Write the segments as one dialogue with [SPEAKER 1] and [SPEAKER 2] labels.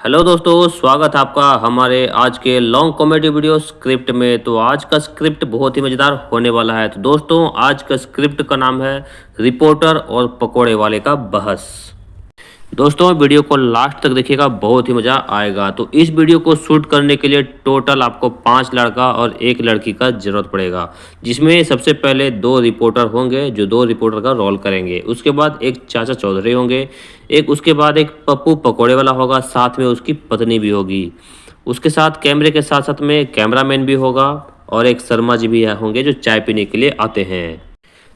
[SPEAKER 1] Hello दोस्तों, स्वागत है आपका हमारे आज के लॉन्ग कॉमेडी वीडियो स्क्रिप्ट में। तो आज का स्क्रिप्ट बहुत ही मज़ेदार होने वाला है। तो दोस्तों, आज का स्क्रिप्ट का नाम है रिपोर्टर और पकोड़े वाले का बहस। दोस्तों, वीडियो को लास्ट तक देखिएगा, बहुत ही मज़ा आएगा। तो इस वीडियो को शूट करने के लिए टोटल आपको 5 लड़का और 1 लड़की का ज़रूरत पड़ेगा, जिसमें सबसे पहले 2 रिपोर्टर होंगे जो 2 रिपोर्टर का रोल करेंगे। उसके बाद एक चाचा चौधरी होंगे, उसके बाद एक पप्पू पकोड़े वाला होगा, साथ में उसकी पत्नी भी होगी। उसके साथ कैमरे के साथ साथ में कैमरामैन भी होगा और एक शर्मा जी भी होंगे जो चाय पीने के लिए आते हैं।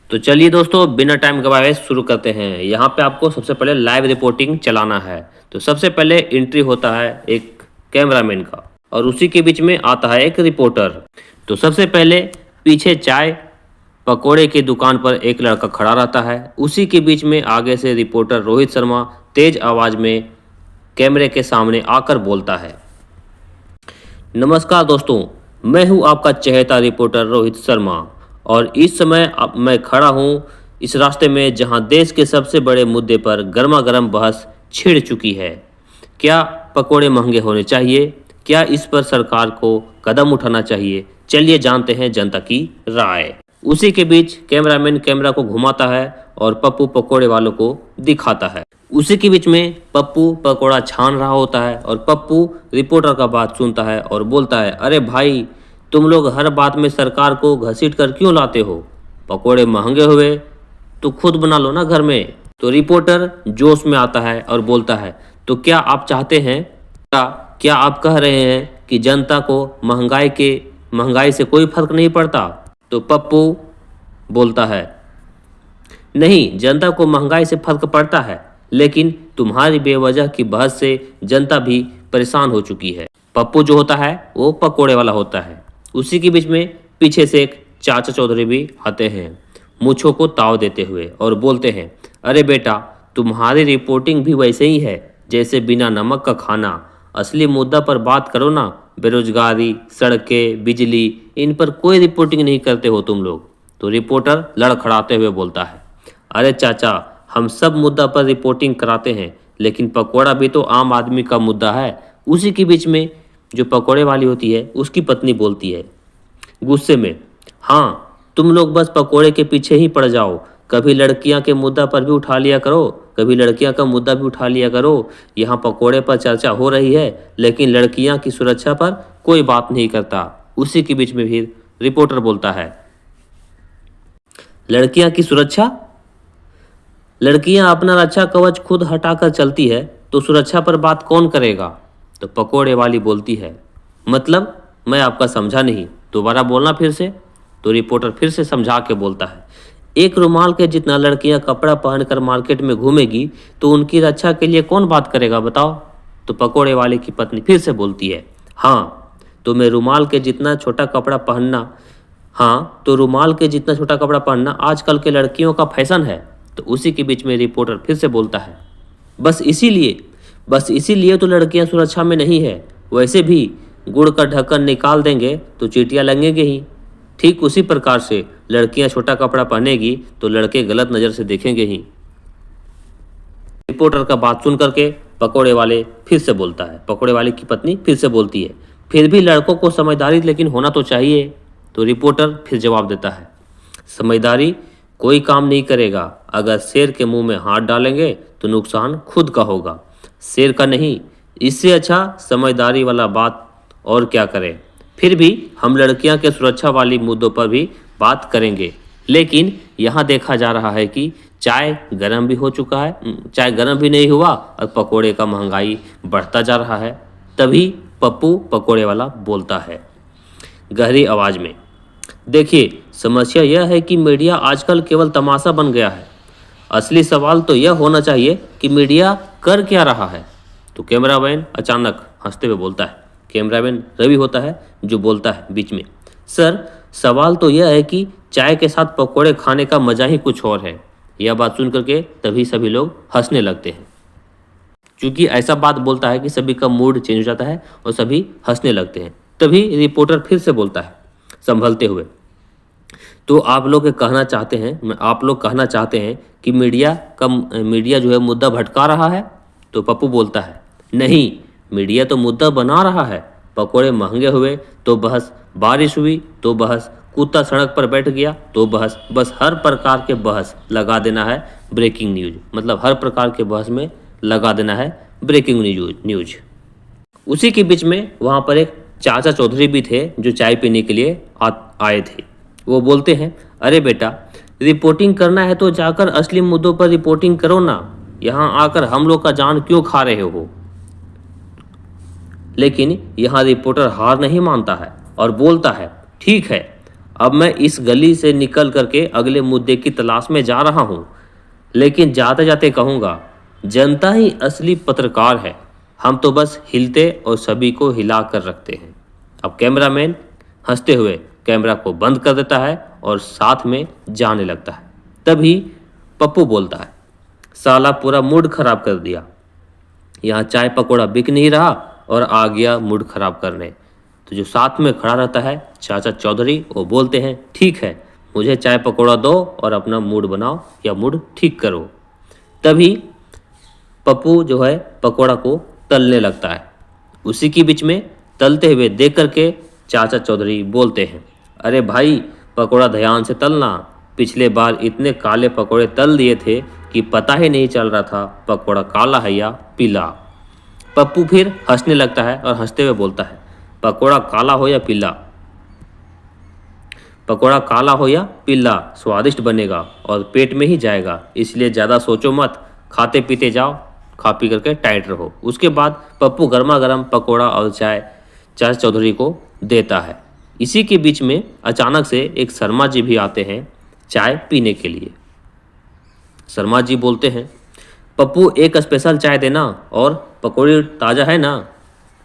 [SPEAKER 1] तो चलिए दोस्तों, बिना टाइम गवाए शुरू करते हैं। यहाँ पे आपको सबसे पहले लाइव रिपोर्टिंग चलाना है। तो सबसे पहले एंट्री होता है एक कैमरामैन का और उसी के बीच में आता है एक रिपोर्टर। तो सबसे पहले पीछे चाय पकोड़े की दुकान पर एक लड़का खड़ा रहता है। उसी के बीच में आगे से रिपोर्टर रोहित शर्मा तेज आवाज़ में कैमरे के सामने आकर बोलता है, नमस्कार दोस्तों, मैं हूँ आपका चहेता रिपोर्टर रोहित शर्मा और इस समय अब मैं खड़ा हूँ इस रास्ते में जहाँ देश के सबसे बड़े मुद्दे पर गर्मा गर्म बहस छिड़ चुकी है। क्या पकोड़े महंगे होने चाहिए? क्या इस पर सरकार को कदम उठाना चाहिए? चलिए जानते हैं जनता की राय। उसी के बीच कैमरामैन कैमरा को घुमाता है और पप्पू पकोड़े वालों को दिखाता है। उसी के बीच में पप्पू पकोड़ा छान रहा होता है और पप्पू रिपोर्टर का बात सुनता है और बोलता है, अरे भाई, तुम लोग हर बात में सरकार को घसीट कर क्यों लाते हो? पकोड़े महंगे हुए तो खुद बना लो ना घर में। तो रिपोर्टर जोश में आता है और बोलता है, तो क्या आप चाहते हैं, क्या आप कह रहे हैं कि जनता को महंगाई से कोई फर्क नहीं पड़ता? तो पप्पू बोलता है, नहीं, जनता को महंगाई से फर्क पड़ता है, लेकिन तुम्हारी बेवजह की बहस से जनता भी परेशान हो चुकी है। पप्पू जो होता है वो पकोड़े वाला होता है। उसी के बीच में पीछे से एक चाचा चौधरी भी आते हैं, मूंछों को ताव देते हुए, और बोलते हैं, अरे बेटा, तुम्हारी रिपोर्टिंग भी वैसे ही है जैसे बिना नमक का खाना। असली मुद्दा पर बात करो ना। बेरोजगारी, सड़कें, बिजली, इन पर कोई रिपोर्टिंग नहीं करते हो तुम लोग। तो रिपोर्टर लड़खड़ाते हुए बोलता है, अरे चाचा, हम सब मुद्दा पर रिपोर्टिंग कराते हैं, लेकिन पकोड़ा भी तो आम आदमी का मुद्दा है। उसी के बीच में जो पकोड़े वाली होती है उसकी पत्नी बोलती है गुस्से में, हाँ, तुम लोग बस पकोड़े के पीछे ही पड़ जाओ। कभी लड़कियां के मुद्दा पर भी उठा लिया करो, कभी लड़कियां का मुद्दा भी उठा लिया करो। यहाँ पकोड़े पर चर्चा हो रही है, लेकिन लड़कियां की सुरक्षा पर कोई बात नहीं करता। उसी के बीच में फिर रिपोर्टर बोलता है, लड़कियां की सुरक्षा? लड़कियां अपना रक्षा कवच खुद हटाकर चलती है, तो सुरक्षा पर बात कौन करेगा? तो पकोड़े वाली बोलती है, मतलब मैं आपका समझा नहीं, दोबारा बोलना फिर से। तो रिपोर्टर फिर से समझा के बोलता है, एक रुमाल के जितना लड़कियां कपड़ा पहनकर मार्केट में घूमेगी तो उनकी रक्षा के लिए कौन बात करेगा बताओ? तो पकोड़े वाले की पत्नी फिर से बोलती है, हाँ, तो रुमाल के जितना छोटा कपड़ा पहनना आजकल के लड़कियों का फैशन है। तो उसी के बीच में रिपोर्टर फिर से बोलता है, बस इसीलिए तो लड़कियां सुरक्षा में नहीं है। वैसे भी गुड़ का ढक्कन निकाल देंगे तो चींटियां लगेंगे ही। ठीक उसी प्रकार से लड़कियां छोटा कपड़ा पहनेगी तो लड़के गलत नज़र से देखेंगे ही। रिपोर्टर का बात सुन करके पकोड़े वाले फिर से बोलता है, पकोड़े वाले की पत्नी फिर से बोलती है, फिर भी लड़कों को समझदारी लेकिन होना तो चाहिए। तो रिपोर्टर फिर जवाब देता है, समझदारी कोई काम नहीं करेगा। अगर शेर के मुंह में हाथ डालेंगे तो नुकसान खुद का होगा, शेर का नहीं। इससे अच्छा समझदारी वाला बात और क्या करें। फिर भी हम लड़कियां के सुरक्षा वाली मुद्दों पर भी बात करेंगे, लेकिन यहाँ देखा जा रहा है कि चाय गर्म भी हो चुका है, चाय गर्म भी नहीं हुआ और पकोड़े का महंगाई बढ़ता जा रहा है। तभी पप्पू पकोड़े वाला बोलता है गहरी आवाज़ में, देखिए, समस्या यह है कि मीडिया आजकल केवल तमाशा बन गया है। असली सवाल तो यह होना चाहिए कि मीडिया कर क्या रहा है। तो कैमरामैन अचानक हंसते हुए बोलता है, कैमरामैन रवि होता है जो बोलता है बीच में, सर, सवाल तो यह है कि चाय के साथ पकोड़े खाने का मज़ा ही कुछ और है। यह बात सुन करके तभी सभी लोग हंसने लगते हैं। क्योंकि ऐसा बात बोलता है कि सभी का मूड चेंज हो जाता है और सभी हंसने लगते हैं। तभी रिपोर्टर फिर से बोलता है संभलते हुए, तो आप लोग कहना चाहते हैं कि मीडिया जो है मुद्दा भटका रहा है? तो पप्पू बोलता है, नहीं, मीडिया तो मुद्दा बना रहा है, पकोड़े महंगे हुए तो बहस, बारिश हुई तो बहस, कुत्ता सड़क पर बैठ गया तो बहस, बस हर प्रकार के बहस लगा देना है ब्रेकिंग न्यूज, मतलब हर प्रकार के बहस में लगा देना है ब्रेकिंग न्यूज। उसी के बीच में वहाँ पर एक चाचा चौधरी भी थे जो चाय पीने के लिए आए थे। वो बोलते हैं, अरे बेटा, रिपोर्टिंग करना है तो जाकर असली मुद्दों पर रिपोर्टिंग करो ना, यहाँ आकर हम लोग का जान क्यों खा रहे हो। लेकिन यहाँ रिपोर्टर हार नहीं मानता है और बोलता है, ठीक है, अब मैं इस गली से निकल करके अगले मुद्दे की तलाश में जा रहा हूँ, लेकिन जाते जाते कहूँगा, जनता ही असली पत्रकार है, हम तो बस हिलते और सभी को हिला कर रखते हैं। अब कैमरामैन हंसते हुए कैमरा को बंद कर देता है और साथ में जाने लगता है। तभी पप्पू बोलता है, साला पूरा मूड खराब कर दिया, यहाँ चाय पकौड़ा बिक नहीं रहा और आ गया मूड खराब करने। तो जो साथ में खड़ा रहता है चाचा चौधरी, वो बोलते हैं, ठीक है, मुझे चाय पकौड़ा दो और अपना मूड बनाओ या मूड ठीक करो। तभी पप्पू जो है पकौड़ा को तलने लगता है। उसी के बीच में तलते हुए देख करके चाचा चौधरी बोलते हैं, अरे भाई, पकौड़ा ध्यान से तलना, पिछले बार इतने काले पकौड़े तल दिए थे कि पता ही नहीं चल रहा था पकौड़ा काला है या पीला। पप्पू फिर हंसने लगता है और हंसते हुए बोलता है, पकौड़ा काला हो या पीला, पकौड़ा काला हो या पीला स्वादिष्ट बनेगा और पेट में ही जाएगा, इसलिए ज़्यादा सोचो मत, खाते पीते जाओ, खा पी करके टाइट रहो। उसके बाद पप्पू गर्मा गर्म पकौड़ा और चाय चाचा चौधरी को देता है। इसी के बीच में अचानक से एक शर्मा जी भी आते हैं चाय पीने के लिए। शर्मा जी बोलते हैं, पप्पू एक स्पेशल चाय देना और पकौड़ी ताज़ा है ना।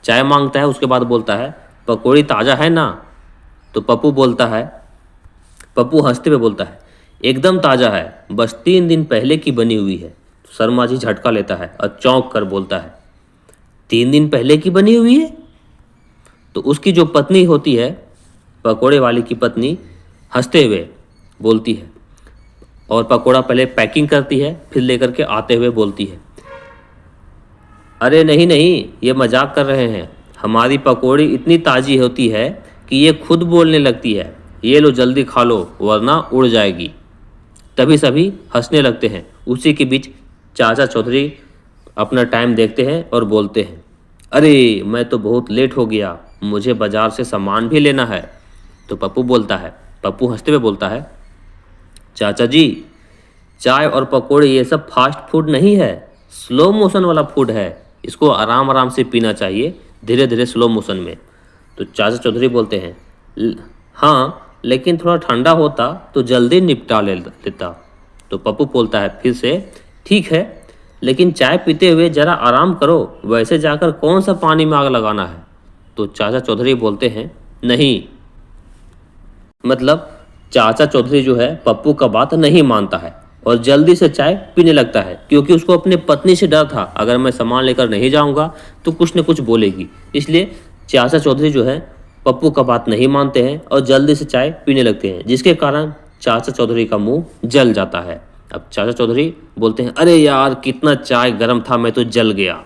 [SPEAKER 1] चाय मांगता है, उसके बाद बोलता है, पकौड़ी ताज़ा है ना। तो पप्पू बोलता है, पप्पू हंसते हुए बोलता है, एकदम ताज़ा है, बस 3 दिन पहले की बनी हुई है। शर्मा जी झटका लेता है और चौंक कर बोलता है, 3 दिन पहले की बनी हुई है। तो उसकी जो पत्नी होती है, पकोड़े वाले की पत्नी, हंसते हुए बोलती है और पकोड़ा पहले पैकिंग करती है, फिर लेकर के आते हुए बोलती है, अरे नहीं नहीं, ये मजाक कर रहे हैं, हमारी पकोड़ी इतनी ताज़ी होती है कि ये खुद बोलने लगती है, ये लो जल्दी खा लो वरना उड़ जाएगी। तभी सभी हंसने लगते हैं। उसी के बीच चाचा चौधरी अपना टाइम देखते हैं और बोलते हैं, अरे मैं तो बहुत लेट हो गया, मुझे बाज़ार से सामान भी लेना है। तो पप्पू बोलता है, पप्पू हंसते हुए बोलता है, चाचा जी, चाय और पकोड़े ये सब फास्ट फूड नहीं है, स्लो मोशन वाला फूड है, इसको आराम आराम से पीना चाहिए, धीरे धीरे स्लो मोशन में। तो चाचा चौधरी बोलते हैं, हाँ, लेकिन थोड़ा ठंडा होता तो जल्दी निपटा लेता। तो पप्पू बोलता है फिर से, ठीक है, लेकिन चाय पीते हुए ज़रा आराम करो, वैसे जाकर कौन सा पानी में आग लगाना है। तो चाचा चौधरी बोलते हैं, नहीं, मतलब चाचा चौधरी जो है पप्पू का बात नहीं मानता है और जल्दी से चाय पीने लगता है, क्योंकि उसको अपने पत्नी से डर था, अगर मैं सामान लेकर नहीं जाऊंगा तो कुछ न कुछ बोलेगी। इसलिए चाचा चौधरी जो है पप्पू का बात नहीं मानते हैं और जल्दी से चाय पीने लगते हैं, जिसके कारण चाचा चौधरी का मुंह जल जाता है। अब चाचा चौधरी बोलते हैं, अरे यार, कितना चाय गर्म था, मैं तो जल गया।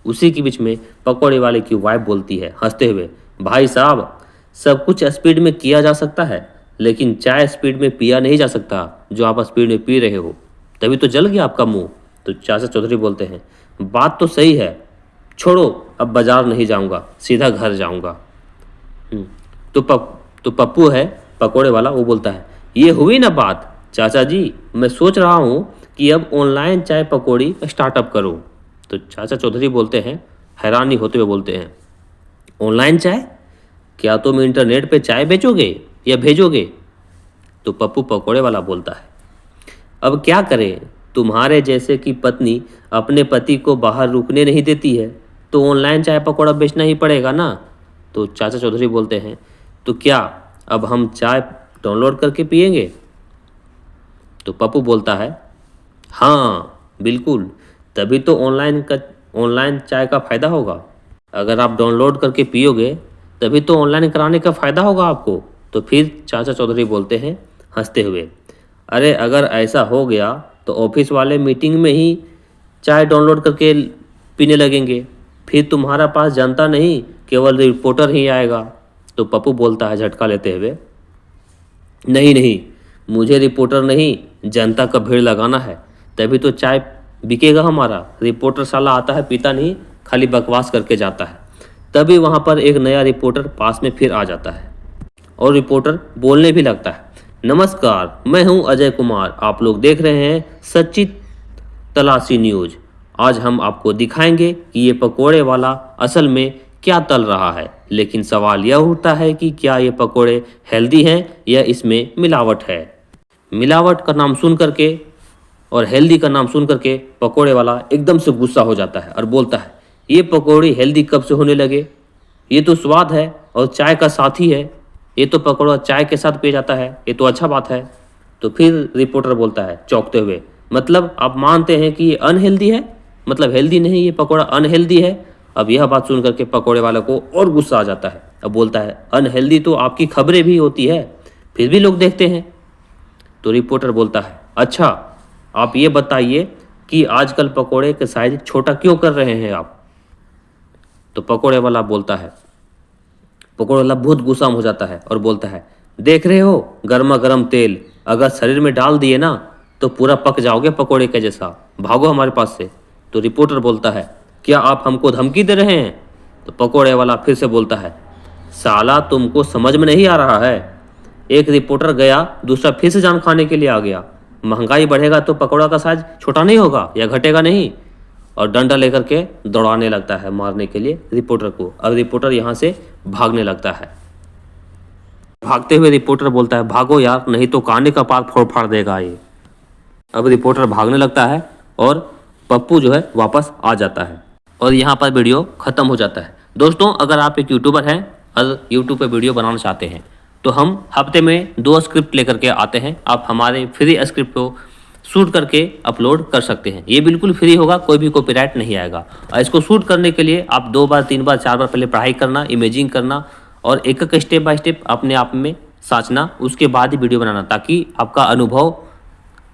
[SPEAKER 1] उसी के बीच में पकौड़े वाले की वाइफ बोलती है हंसते हुए, भाई साहब, सब कुछ स्पीड में किया जा सकता है, लेकिन चाय स्पीड में पिया नहीं जा सकता, जो आप स्पीड में पी रहे हो, तभी तो जल गया आपका मुंह। तो चाचा चौधरी बोलते हैं, बात तो सही है, छोड़ो, अब बाजार नहीं जाऊंगा, सीधा घर जाऊंगा। तो पप्पू है पकोड़े वाला, वो बोलता है, ये हुई ना बात चाचा जी, मैं सोच रहा हूँ कि अब ऑनलाइन चाय पकौड़ी स्टार्टअप करूँ। तो चाचा चौधरी बोलते हैं, हैरानी होते हुए बोलते हैं, ऑनलाइन चाय, क्या तुम इंटरनेट पे चाय बेचोगे या भेजोगे। तो पप्पू पकोड़े वाला बोलता है, अब क्या करें, तुम्हारे जैसे की पत्नी अपने पति को बाहर रुकने नहीं देती है, तो ऑनलाइन चाय पकौड़ा बेचना ही पड़ेगा ना। तो चाचा चौधरी बोलते हैं, तो क्या अब हम चाय डाउनलोड करके पिएंगे। तो पप्पू बोलता है, हाँ बिल्कुल, तभी तो ऑनलाइन चाय का फ़ायदा होगा, अगर आप डाउनलोड करके पियोगे तभी तो ऑनलाइन कराने का फ़ायदा होगा आपको। तो फिर चाचा चौधरी बोलते हैं हंसते हुए, अरे अगर ऐसा हो गया तो ऑफिस वाले मीटिंग में ही चाय डाउनलोड करके पीने लगेंगे, फिर तुम्हारा पास जनता नहीं केवल रिपोर्टर ही आएगा। तो पप्पू बोलता है झटका लेते हुए, नहीं नहीं, मुझे रिपोर्टर नहीं जनता का भीड़ लगाना है, तभी तो चाय बिकेगा हमारा। रिपोर्टर साला आता है पीता नहीं, खाली बकवास करके जाता है। तभी वहाँ पर एक नया रिपोर्टर पास में फिर आ जाता है और रिपोर्टर बोलने भी लगता है, नमस्कार, मैं हूँ अजय कुमार, आप लोग देख रहे हैं सच्ची तलाशी न्यूज। आज हम आपको दिखाएंगे कि ये पकोड़े वाला असल में क्या तल रहा है। लेकिन सवाल यह उठता है कि क्या ये पकोड़े हेल्दी हैं या इसमें मिलावट है। मिलावट का नाम सुन करके और हेल्दी का नाम सुन करके पकोड़े वाला एकदम से गुस्सा हो जाता है और बोलता है, ये पकोड़े हेल्दी कब से होने लगे? ये तो स्वाद है और चाय का साथी है। ये तो पकौड़ा चाय के साथ पिया जाता है, ये तो अच्छा बात है। तो फिर रिपोर्टर बोलता है चौंकते हुए, मतलब आप मानते हैं कि ये अनहेल्दी है? मतलब हेल्दी नहीं, ये पकौड़ा अनहेल्दी है? अब यह बात सुन करके पकौड़े वाले को और गुस्सा आ जाता है। अब बोलता है, अनहेल्दी तो आपकी खबरें भी होती है, फिर भी लोग देखते हैं। तो रिपोर्टर बोलता है, अच्छा आप ये बताइए कि आजकल पकौड़े का साइज छोटा क्यों कर रहे हैं आप? तो पकौड़े वाला बोलता है, पकौड़े वाला बहुत गुस्सा हो जाता है और बोलता है, देख रहे हो गर्मा गर्म तेल, अगर शरीर में डाल दिए ना तो पूरा पक जाओगे पकौड़े के जैसा, भागो हमारे पास से। तो रिपोर्टर बोलता है, क्या आप हमको धमकी दे रहे हैं? तो पकौड़े वाला फिर से बोलता है, साला तुमको समझ में नहीं आ रहा है? एक रिपोर्टर गया, दूसरा फिर से जान खाने के लिए आ गया। महंगाई बढ़ेगा तो पकौड़ा का साइज छोटा नहीं होगा या घटेगा नहीं? और डंडा लेकर के दौड़ाने लगता है मारने के लिए रिपोर्टर को। अब रिपोर्टर यहाँ से भागने लगता है। भागते हुए रिपोर्टर बोलता है, भागो यार, नहीं तो काने का पार फोड़ फाड़ देगा ये। अब रिपोर्टर भागने लगता है और पप्पू जो है वापस आ जाता है और यहाँ पर वीडियो खत्म हो जाता है। दोस्तों, अगर आप एक यूट्यूबर हैं और यूट्यूब पे वीडियो बनाना चाहते हैं तो हम हफ्ते में 2 स्क्रिप्ट लेकर के आते हैं। आप हमारे फ्री स्क्रिप्ट को शूट करके अपलोड कर सकते हैं। ये बिल्कुल फ्री होगा, कोई भी कॉपीराइट नहीं आएगा। और इसको शूट करने के लिए आप 2 बार 3 बार 4 बार पहले पढ़ाई करना, इमेजिंग करना और एक एक स्टेप बाय स्टेप अपने आप में साँचना, उसके बाद ही वीडियो बनाना, ताकि आपका अनुभव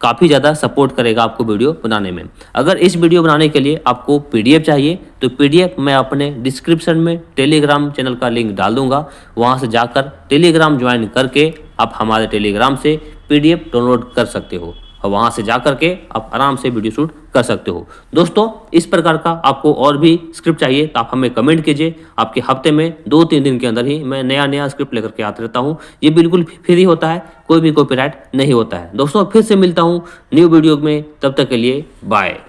[SPEAKER 1] काफ़ी ज़्यादा सपोर्ट करेगा आपको वीडियो बनाने में। अगर इस वीडियो बनाने के लिए आपको पीडीएफ चाहिए तो पीडीएफ मैं अपने डिस्क्रिप्शन में टेलीग्राम चैनल का लिंक डाल दूंगा। वहां से जाकर टेलीग्राम ज्वाइन करके आप हमारे टेलीग्राम से पीडीएफ डाउनलोड कर सकते हो और वहां से जाकर के आप आराम से वीडियो शूट कर सकते हो। दोस्तों, इस प्रकार का आपको और भी स्क्रिप्ट चाहिए तो आप हमें कमेंट कीजिए। आपके हफ्ते में 2-3 दिन के अंदर ही मैं नया स्क्रिप्ट लेकर के आते रहता हूँ। ये बिल्कुल फ्री होता है, कोई भी कॉपीराइट नहीं होता है। दोस्तों, फिर से मिलता हूँ न्यू वीडियो में, तब तक के लिए बाय।